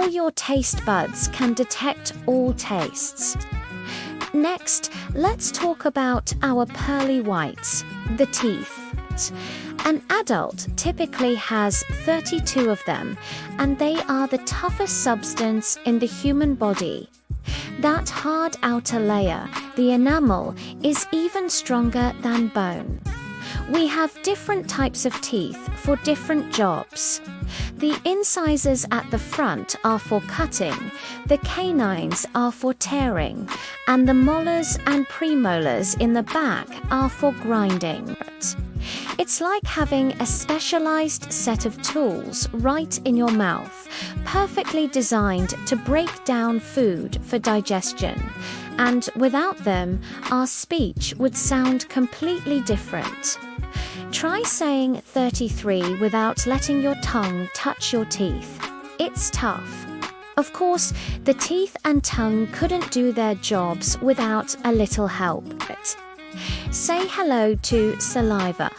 your taste buds can detect all tastes. Next, let's talk about our pearly whites, the teeth. An adult typically has 32 of them, and they are the toughest substance in the human body. That hard outer layer, the enamel, is even stronger than bone. We have different types of teeth for different jobs. The incisors at the front are for cutting, the canines are for tearing, and the molars and premolars in the back are for grinding. It's like having a specialized set of tools right in your mouth, perfectly designed to break down food for digestion. And without them, our speech would sound completely different. Try saying 33 without letting your tongue touch your teeth. It's tough. Of course, the teeth and tongue couldn't do their jobs without a little help. Say hello to saliva.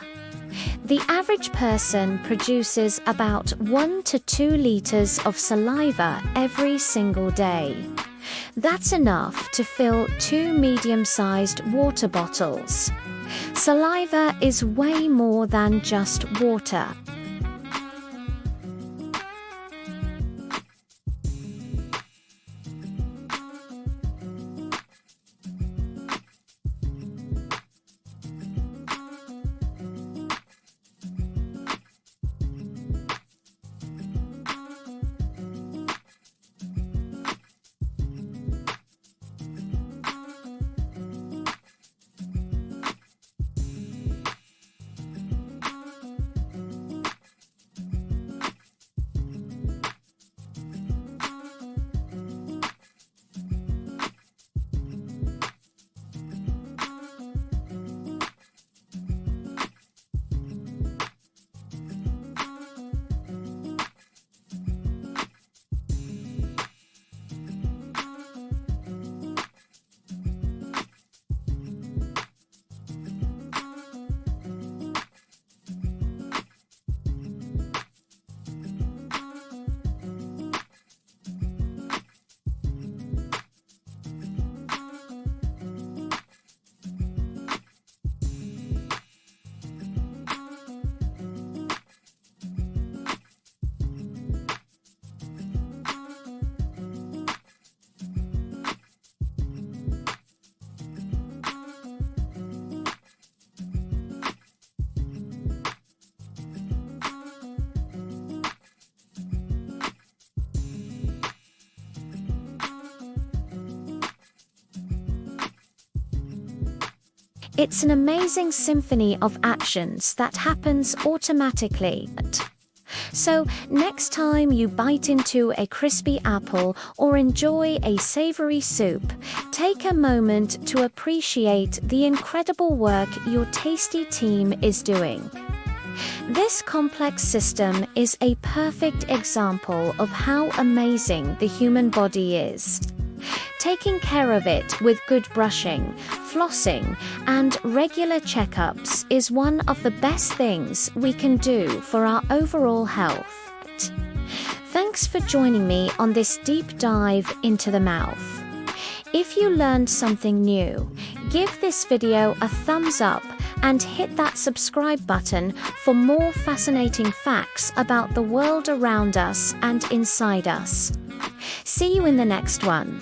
The average person produces about 1 to 2 liters of saliva every single day. That's enough to fill 2 medium-sized water bottles. Saliva is way more than just water. It's an amazing symphony of actions that happens automatically. So, next time you bite into a crispy apple or enjoy a savory soup, take a moment to appreciate the incredible work your tasty team is doing. This complex system is a perfect example of how amazing the human body is. Taking care of it with good brushing, flossing, and regular checkups is one of the best things we can do for our overall health. Thanks for joining me on this deep dive into the mouth. If you learned something new, give this video a thumbs up and hit that subscribe button for more fascinating facts about the world around us and inside us. See you in the next one.